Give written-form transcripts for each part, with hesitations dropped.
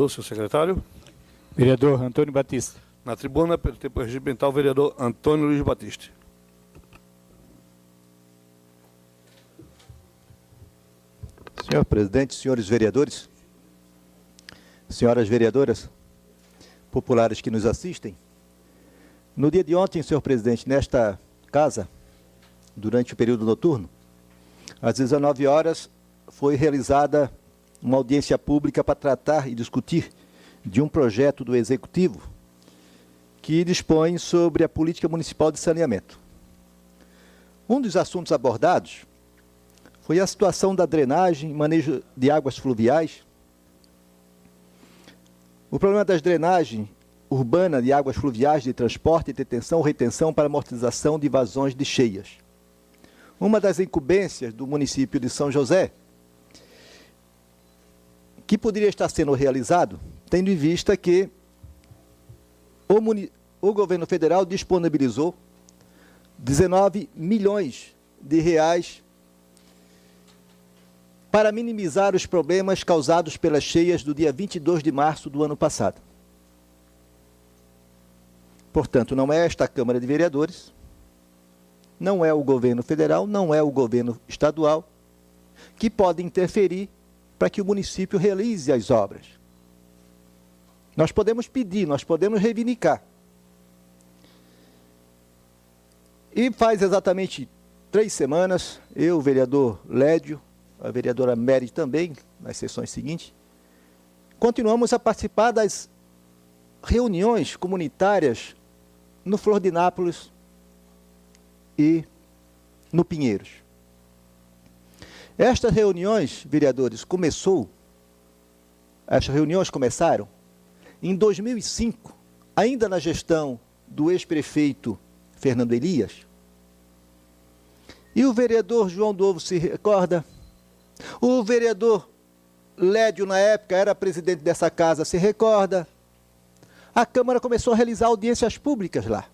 vereador, senhor secretário. Vereador Antônio Batista. Na tribuna, pelo tempo regimental, o vereador Antônio Luiz Batista. Senhor presidente, senhores vereadores, senhoras vereadoras, populares que nos assistem, no dia de ontem, senhor presidente, nesta casa, durante o período noturno, às 19 horas, foi realizada uma audiência pública para tratar e discutir de um projeto do Executivo que dispõe sobre a política municipal de saneamento. Um dos assuntos abordados foi a situação da drenagem e manejo de águas fluviais. O problema das drenagens urbanas de águas fluviais de transporte, detenção, retenção para amortização de vazões de cheias. Uma das incumbências do município de São José, que poderia estar sendo realizado, tendo em vista que o governo federal disponibilizou 19 milhões de reais para minimizar os problemas causados pelas cheias do dia 22 de março do ano passado. Portanto, não é esta Câmara de Vereadores, não é o governo federal, não é o governo estadual que pode interferir para que o município realize as obras. Nós podemos pedir, nós podemos reivindicar. E faz exatamente 3 semanas, eu, o vereador Lédio, a vereadora Mary também, nas sessões seguintes, continuamos a participar das reuniões comunitárias no Flor de Nápoles e no Pinheiros. Estas reuniões, vereadores, estas reuniões começaram em 2005, ainda na gestão do ex-prefeito Fernando Elias. E o vereador João Dovo se recorda, o vereador Lédio, na época, era presidente dessa casa, se recorda. A Câmara começou a realizar audiências públicas lá,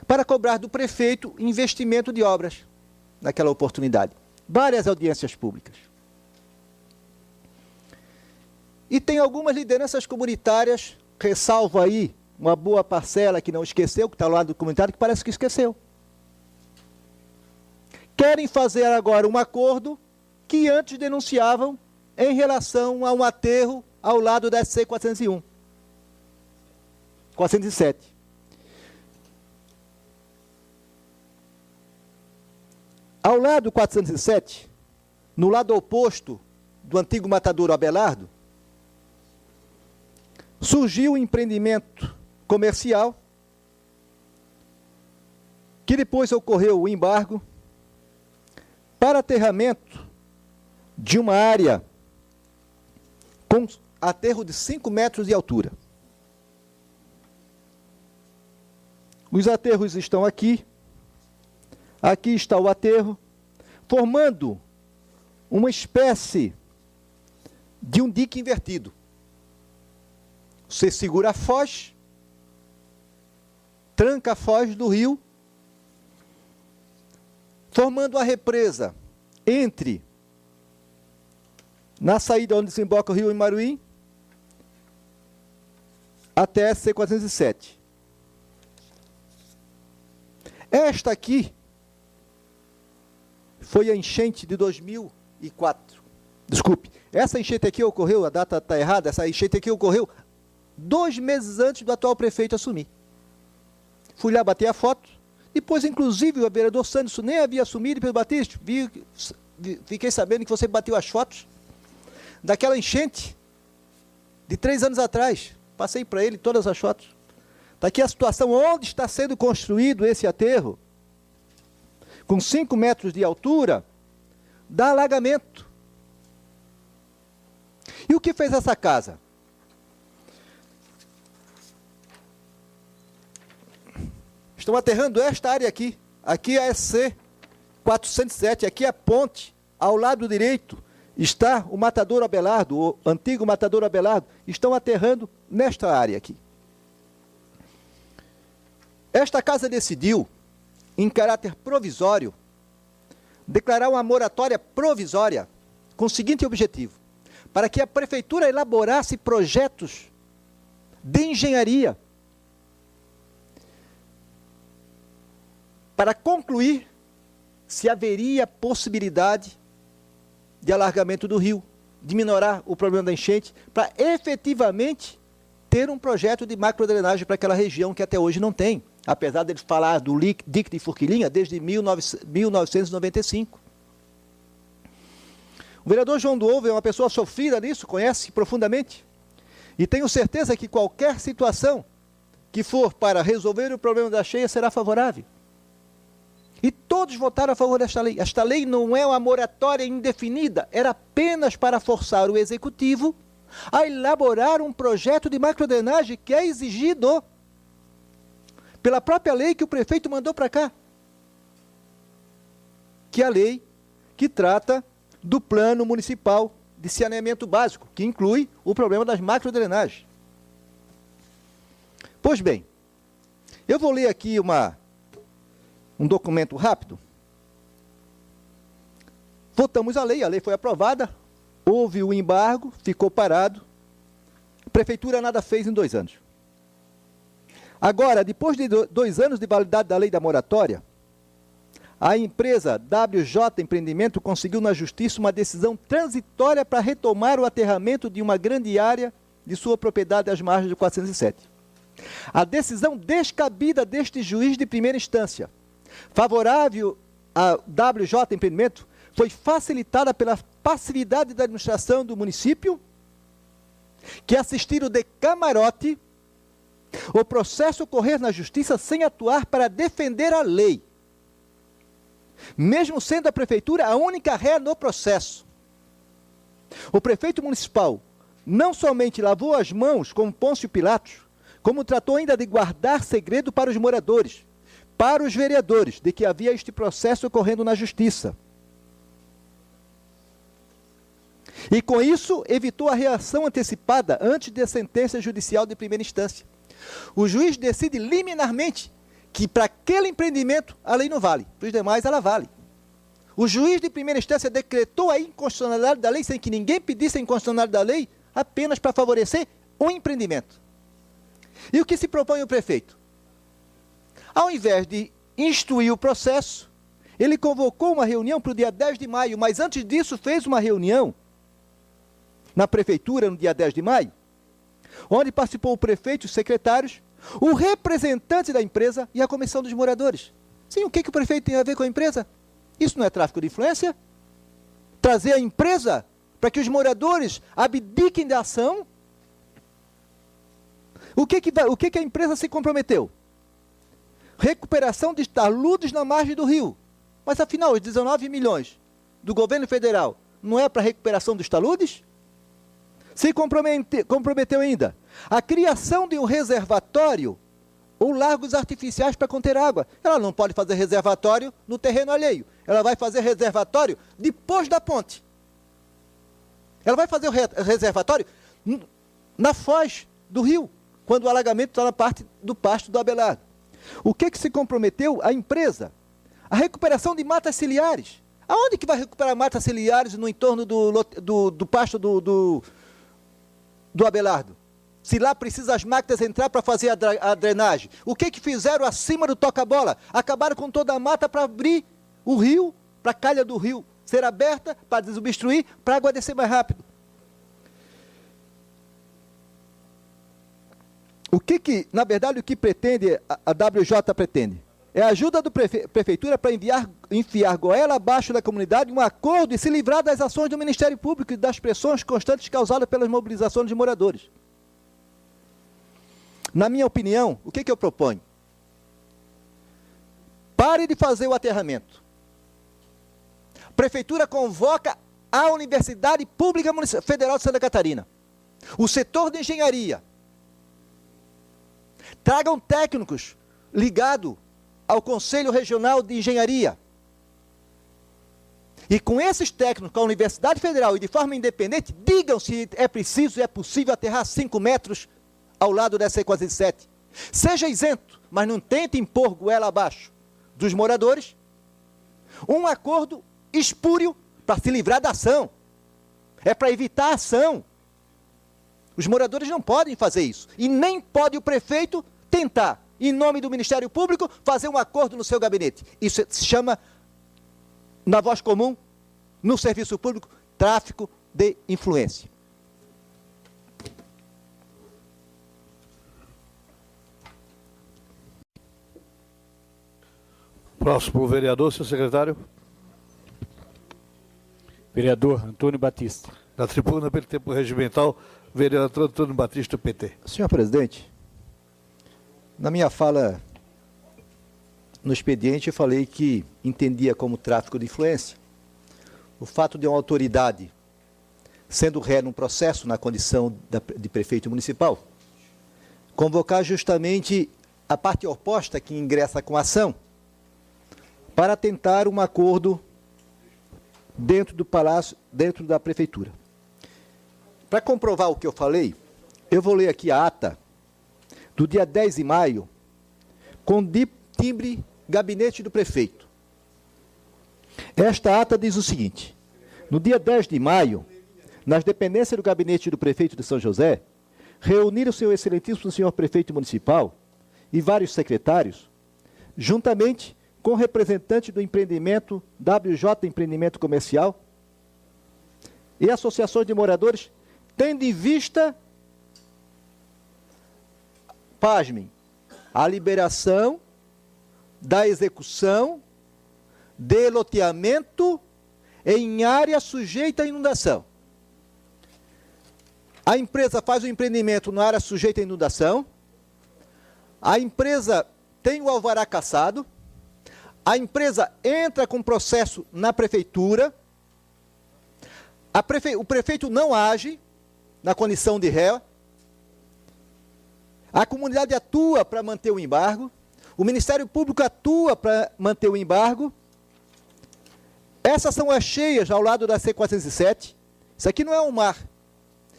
para cobrar do prefeito investimento de obras naquela oportunidade. Várias audiências públicas. E tem algumas lideranças comunitárias, ressalvo aí uma boa parcela que não esqueceu, que está ao lado do comunitário, que parece que esqueceu. Querem fazer agora um acordo que antes denunciavam em relação a um aterro ao lado da SC 401. 407. Ao lado do 407, no lado oposto do antigo matadouro Abelardo, surgiu um empreendimento comercial, que depois ocorreu o embargo, para aterramento de uma área com aterro de 5 metros de altura. Os aterros estão aqui. Aqui está o aterro, formando uma espécie de um dique invertido. Você segura a foz, tranca a foz do rio, formando a represa na saída onde desemboca o rio Imaruí, até SC 407. Esta aqui foi a enchente de 2004. Desculpe, essa enchente aqui ocorreu, a data está errada, essa enchente aqui ocorreu 2 meses antes do atual prefeito assumir. Fui lá bater a foto, depois, inclusive, o vereador Sanderson nem havia assumido pelo Batista. Fiquei sabendo que você bateu as fotos daquela enchente de 3 anos atrás. Passei para ele todas as fotos. Está aqui a situação onde está sendo construído esse aterro, com 5 metros de altura, dá alagamento. E o que fez essa casa? Estão aterrando esta área aqui. Aqui é a SC 407, aqui é a ponte. Ao lado direito está o matadouro Abelardo, o antigo matadouro Abelardo. Estão aterrando nesta área aqui. Esta casa decidiu, em caráter provisório, declarar uma moratória provisória com o seguinte objetivo: para que a prefeitura elaborasse projetos de engenharia para concluir se haveria possibilidade de alargamento do rio, de minorar o problema da enchente, para efetivamente ter um projeto de macrodrenagem para aquela região que até hoje não tem, apesar deles falar do dique de Forquilinha desde 1995. O vereador João do Ovo é uma pessoa sofrida nisso, conhece profundamente, e tenho certeza que qualquer situação que for para resolver o problema da cheia será favorável. E todos votaram a favor desta lei. Esta lei não é uma moratória indefinida, era apenas para forçar o executivo a elaborar um projeto de macrodrenagem que é exigido pela própria lei que o prefeito mandou para cá. Que é a lei que trata do plano municipal de saneamento básico, que inclui o problema das macrodrenagens. Pois bem, eu vou ler aqui um documento rápido. Votamos a lei foi aprovada, houve o embargo, ficou parado, a prefeitura nada fez em 2 anos. Agora, depois de 2 anos de validade da lei da moratória, a empresa WJ Empreendimento conseguiu na justiça uma decisão transitória para retomar o aterramento de uma grande área de sua propriedade às margens de 407. A decisão descabida deste juiz de primeira instância, favorável a WJ Empreendimento, foi facilitada pela passividade da administração do município, que assistiram de camarote o processo ocorrer na justiça sem atuar para defender a lei, mesmo sendo a prefeitura a única ré no processo. O prefeito municipal não somente lavou as mãos como Pôncio Pilatos, como tratou ainda de guardar segredo para os moradores, para os vereadores, de que havia este processo ocorrendo na justiça. E com isso, evitou a reação antecipada antes da sentença judicial de primeira instância. O juiz decide liminarmente que para aquele empreendimento a lei não vale, para os demais ela vale. O juiz de primeira instância decretou a inconstitucionalidade da lei sem que ninguém pedisse a inconstitucionalidade da lei, apenas para favorecer o empreendimento. E o que se propõe o prefeito? Ao invés de instruir o processo, ele convocou uma reunião para o dia 10 de maio, mas antes disso fez uma reunião na prefeitura no dia 10 de maio, onde participou o prefeito, os secretários, o representante da empresa e a comissão dos moradores. Sim, o que o prefeito tem a ver com a empresa? Isso não é tráfico de influência? Trazer a empresa para que os moradores abdiquem da ação? O que a empresa se comprometeu? Recuperação de taludes na margem do rio. Mas afinal, os 19 milhões do governo federal não é para a recuperação dos taludes? Se comprometeu ainda a criação de um reservatório ou largos artificiais para conter água. Ela não pode fazer reservatório no terreno alheio. Ela vai fazer reservatório depois da ponte. Ela vai fazer o reservatório na foz do rio, quando o alagamento está na parte do pasto do Abelardo. O que se comprometeu a empresa? A recuperação de matas ciliares. Aonde que vai recuperar matas ciliares no entorno do pasto do Abelardo? Se lá precisa as máquinas entrar para fazer a drenagem. O que fizeram acima do toca-bola? Acabaram com toda a mata para abrir o rio, para a calha do rio ser aberta, para desobstruir, para a água descer mais rápido. Na verdade, o que pretende, a WJ pretende? É a ajuda da prefeitura para enfiar goela abaixo da comunidade um acordo e se livrar das ações do Ministério Público e das pressões constantes causadas pelas mobilizações de moradores. Na minha opinião, o que eu proponho? Pare de fazer o aterramento. A prefeitura convoca a Universidade Pública Federal de Santa Catarina, o setor de engenharia. Tragam técnicos ligados ao Conselho Regional de Engenharia. E com esses técnicos, a Universidade Federal, e de forma independente, digam se é preciso e é possível aterrar 5 metros ao lado dessa E407. Seja isento, mas não tente impor goela abaixo dos moradores um acordo espúrio para se livrar da ação. é para evitar a ação. Os moradores não podem fazer isso. E nem pode o prefeito tentar, em nome do Ministério Público, fazer um acordo no seu gabinete. Isso se chama, na voz comum, no serviço público, tráfico de influência. Próximo vereador, senhor secretário. Vereador Antônio Batista. Na tribuna, pelo tempo regimental, vereador Antônio Batista, do PT. Senhor presidente, na minha fala no expediente eu falei que entendia como tráfico de influência o fato de uma autoridade, sendo ré num processo na condição de prefeito municipal, convocar justamente a parte oposta que ingressa com a ação para tentar um acordo dentro do palácio, dentro da prefeitura. Para comprovar o que eu falei, eu vou ler aqui a ata do dia 10 de maio, com timbre gabinete do prefeito. Esta ata diz o seguinte: no dia 10 de maio, nas dependências do gabinete do prefeito de São José, reuniram o seu excelentíssimo senhor prefeito municipal e vários secretários, juntamente com representante do empreendimento WJ Empreendimento Comercial e associações de moradores, tendo em vista, pasmem, a liberação da execução de loteamento em área sujeita à inundação. A empresa faz o empreendimento na área sujeita à inundação, a empresa tem o alvará cassado, a empresa entra com processo na prefeitura, o prefeito não age na condição de ré, a comunidade atua para manter o embargo, o Ministério Público atua para manter o embargo. Essas são as cheias ao lado da C-407. Isso aqui não é um mar,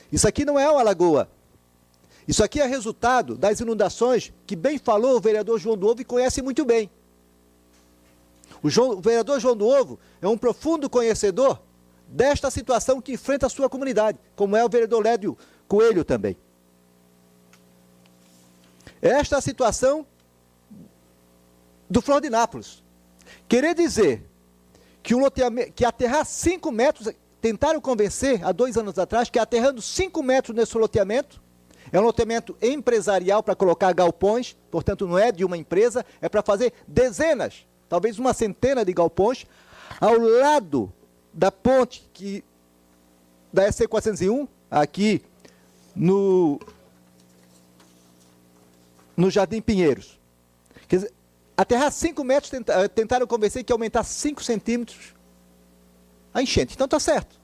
isso aqui não é uma lagoa. Isso aqui é resultado das inundações que bem falou o vereador João do Ovo e conhece muito bem. O vereador João do Ovo é um profundo conhecedor desta situação que enfrenta a sua comunidade, como é o vereador Lédio Coelho também. Esta é a situação do Floridinápolis. Querer dizer que o loteamento, que aterrar 5 metros, tentaram convencer há 2 anos atrás que aterrando 5 metros nesse loteamento, é um loteamento empresarial para colocar galpões, portanto não é de uma empresa, é para fazer dezenas, talvez uma centena de galpões, ao lado da ponte da SC 401, aqui no Jardim Pinheiros. Quer dizer, aterrar 5 metros, tentaram convencer que ia aumentar 5 centímetros a enchente. Então está certo.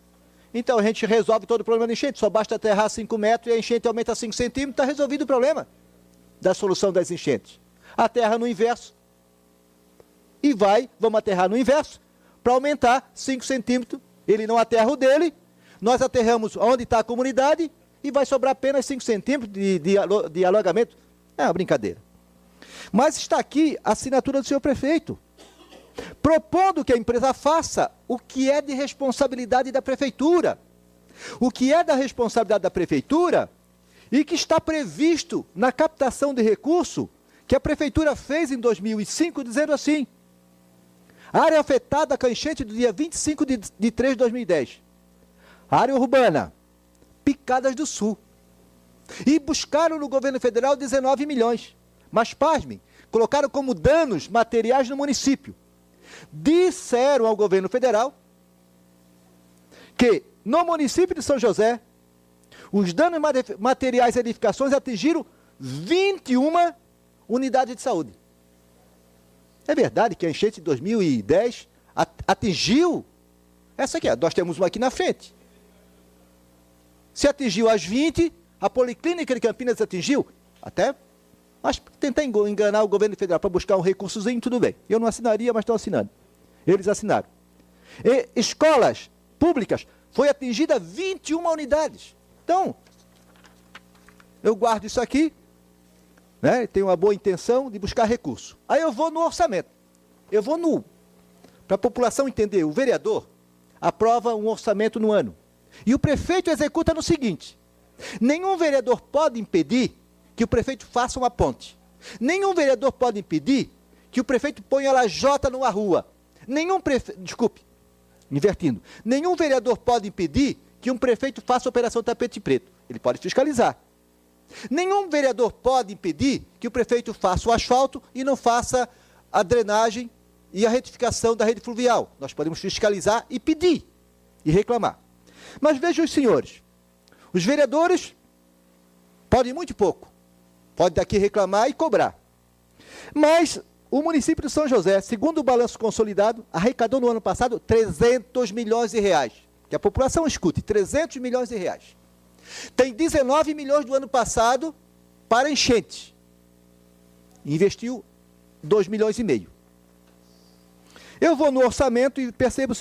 Então a gente resolve todo o problema da enchente, só basta aterrar 5 metros e a enchente aumenta 5 centímetros, está resolvido o problema da solução das enchentes. Aterra no inverso e vamos aterrar no inverso para aumentar 5 centímetros. Ele não aterra o dele, nós aterramos onde está a comunidade e vai sobrar apenas 5 centímetros de alagamento. É uma brincadeira. Mas está aqui a assinatura do senhor prefeito, propondo que a empresa faça o que é de responsabilidade da prefeitura. O que é da responsabilidade da prefeitura e que está previsto na captação de recurso que a prefeitura fez em 2005, dizendo assim: área afetada com a enchente do dia 25 de 3 de 2010. Área urbana, Picadas do Sul. E buscaram no governo federal 19 milhões. Mas, pasmem, colocaram como danos materiais no município. Disseram ao governo federal que no município de São José, os danos materiais e edificações atingiram 21 unidades de saúde. É verdade que a enchente de 2010 atingiu, essa aqui, nós temos uma aqui na frente. Se atingiu as 20, a Policlínica de Campinas atingiu, até, mas tentar enganar o governo federal para buscar um recursozinho, tudo bem. Eu não assinaria, mas estão assinando. Eles assinaram. E escolas públicas, foi atingida 21 unidades. Então, eu guardo isso aqui, né, tenho uma boa intenção de buscar recurso. Aí eu vou no orçamento. Eu vou para a população entender, o vereador aprova um orçamento no ano. E o prefeito executa no seguinte: nenhum vereador pode impedir que o prefeito faça uma ponte. Nenhum vereador pode impedir que o prefeito ponha lajota numa rua. Nenhum vereador pode impedir que um prefeito faça operação tapete preto. Ele pode fiscalizar. Nenhum vereador pode impedir que o prefeito faça o asfalto e não faça a drenagem e a retificação da rede fluvial. Nós podemos fiscalizar e pedir e reclamar. Mas vejam os senhores, os vereadores podem muito pouco. Pode daqui reclamar e cobrar. Mas o município de São José, segundo o balanço consolidado, arrecadou no ano passado 300 milhões de reais. Que a população escute, 300 milhões de reais. Tem 19 milhões do ano passado para enchente. Investiu 2 milhões e meio. Eu vou no orçamento e percebo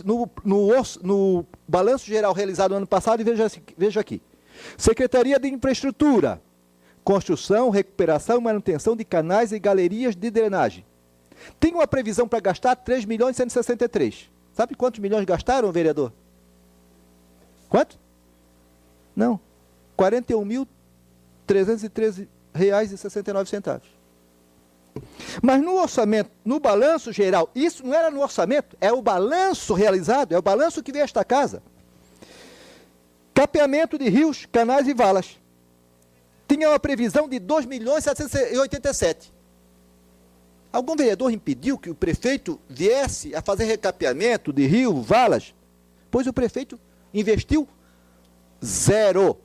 no balanço geral realizado no ano passado e vejo aqui. Secretaria de Infraestrutura, construção, recuperação e manutenção de canais e galerias de drenagem. Tem uma previsão para gastar 3 milhões e 163. Sabe quantos milhões gastaram, vereador? Quanto? Não. R$ 41.313,69. Mas no orçamento, no balanço geral, isso não era no orçamento, é o balanço realizado, é o balanço que veio a esta casa. Capeamento de rios, canais e valas. Tinha uma previsão de 2.787. Algum vereador impediu que o prefeito viesse a fazer recapeamento de rio, valas? Pois o prefeito investiu zero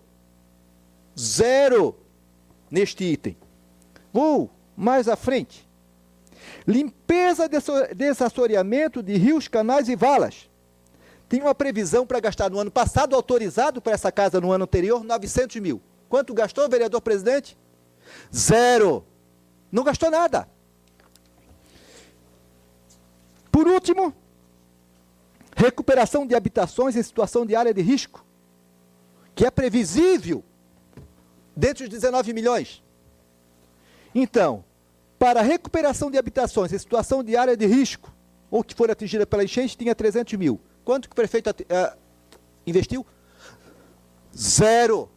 neste item. Vou mais à frente. Limpeza, desassoreamento de rios, canais e valas. Tem uma previsão para gastar no ano passado, autorizado para essa casa no ano anterior, 900 mil. Quanto gastou, vereador presidente? Zero. Não gastou nada. Por último, recuperação de habitações em situação de área de risco, que é previsível dentro dos 19 milhões. Então, para a recuperação de habitações em situação de área de risco, ou que for atingida pela enchente, tinha 300 mil. Quanto que o prefeito investiu? Zero.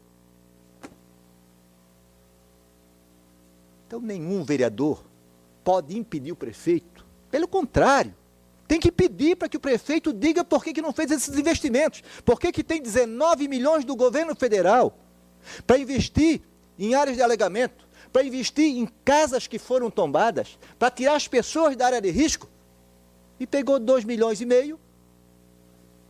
Então, nenhum vereador pode impedir o prefeito. Pelo contrário, tem que pedir para que o prefeito diga por que não fez esses investimentos. Por que tem 19 milhões do governo federal para investir em áreas de alagamento, para investir em casas que foram tombadas, para tirar as pessoas da área de risco, e pegou 2 milhões e meio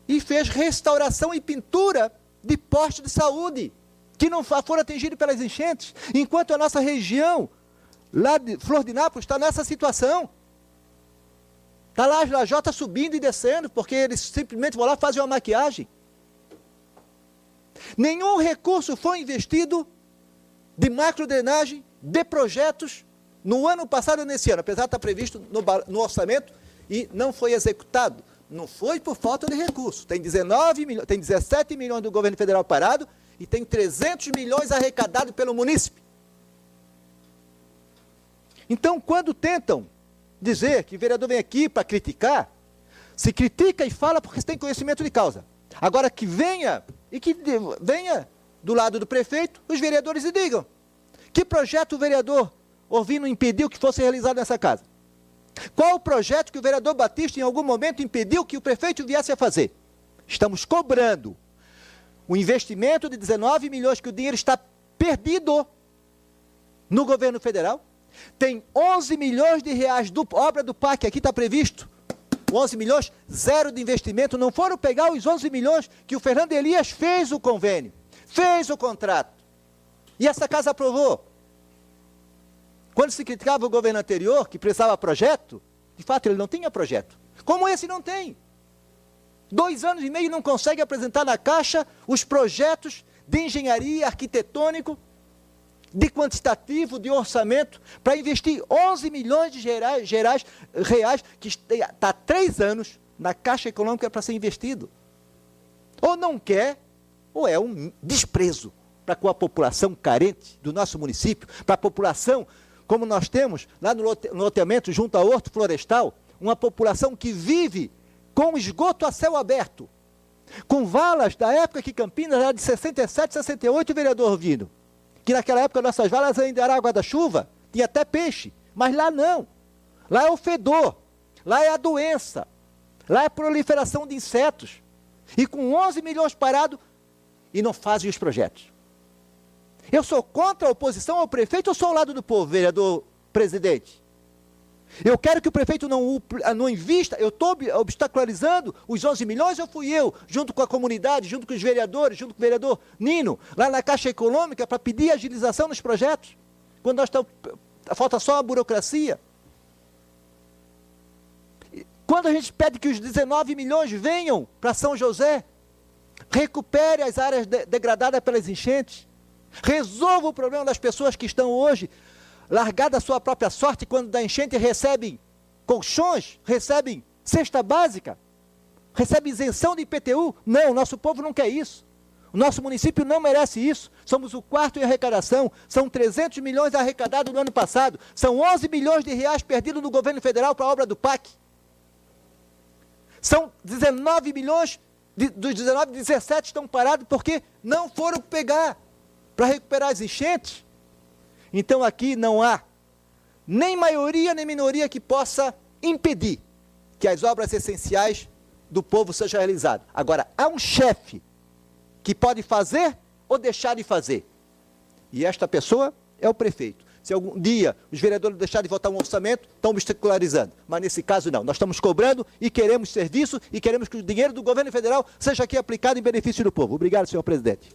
e fez restauração e pintura de postos de saúde, que não foram atingidos pelas enchentes, enquanto a nossa região, lá de Flor de Nápoles, está nessa situação. Está lá as lajotas subindo e descendo, porque eles simplesmente vão lá fazer uma maquiagem. Nenhum recurso foi investido de macrodrenagem, de projetos, no ano passado e nesse ano, apesar de estar previsto no orçamento e não foi executado. Não foi por falta de recurso. Tem 17 milhões do governo federal parado e tem 300 milhões arrecadados pelo munícipe. Então, quando tentam dizer que o vereador vem aqui para criticar, se critica e fala porque tem conhecimento de causa. Agora que venha do lado do prefeito, os vereadores e digam que projeto o vereador Orvino impediu que fosse realizado nessa casa. Qual o projeto que o vereador Batista em algum momento impediu que o prefeito viesse a fazer? Estamos cobrando o investimento de 19 milhões que o dinheiro está perdido no governo federal. Tem 11 milhões de reais de obra do PAC, aqui está previsto, 11 milhões, zero de investimento, não foram pegar os 11 milhões que o Fernando Elias fez o convênio, fez o contrato, e essa casa aprovou. Quando se criticava o governo anterior, que precisava projeto, de fato ele não tinha projeto, como esse não tem. 2 anos e meio não consegue apresentar na Caixa os projetos de engenharia arquitetônico, de quantitativo, de orçamento, para investir 11 milhões de reais, que está há 3 anos na Caixa Econômica para ser investido. Ou não quer, ou é um desprezo para com a população carente do nosso município, para a população, como nós temos lá no loteamento junto ao Horto Florestal, uma população que vive com esgoto a céu aberto. Com valas da época que Campinas era de 67, 68, vereador Vino. Que naquela época nossas valas ainda era água da chuva, tinha até peixe. Mas lá não. Lá é o fedor, lá é a doença, lá é a proliferação de insetos. E com 11 milhões parados, e não fazem os projetos. Eu sou contra a oposição ao prefeito ou sou ao lado do povo, vereador presidente? Eu quero que o prefeito não invista, eu estou obstaculizando os 11 milhões, ou fui eu, junto com a comunidade, junto com os vereadores, junto com o vereador Nino, lá na Caixa Econômica, para pedir agilização nos projetos, quando nós estamos, falta só a burocracia. Quando a gente pede que os 19 milhões venham para São José, recupere as áreas degradadas pelas enchentes, resolva o problema das pessoas que estão hoje largadas à sua própria sorte, quando da enchente recebem colchões, recebem cesta básica, recebem isenção de IPTU. Não, nosso povo não quer isso. O nosso município não merece isso. Somos o quarto em arrecadação, são 300 milhões arrecadados no ano passado, são 11 milhões de reais perdidos no governo federal para a obra do PAC. São 19 milhões, dos 19, 17 estão parados porque não foram pegar para recuperar as enchentes. Então aqui não há nem maioria nem minoria que possa impedir que as obras essenciais do povo sejam realizadas. Agora, há um chefe que pode fazer ou deixar de fazer. E esta pessoa é o prefeito. Se algum dia os vereadores deixarem de votar um orçamento, estão obstacularizando. Mas nesse caso não. Nós estamos cobrando e queremos serviço e queremos que o dinheiro do governo federal seja aqui aplicado em benefício do povo. Obrigado, senhor presidente.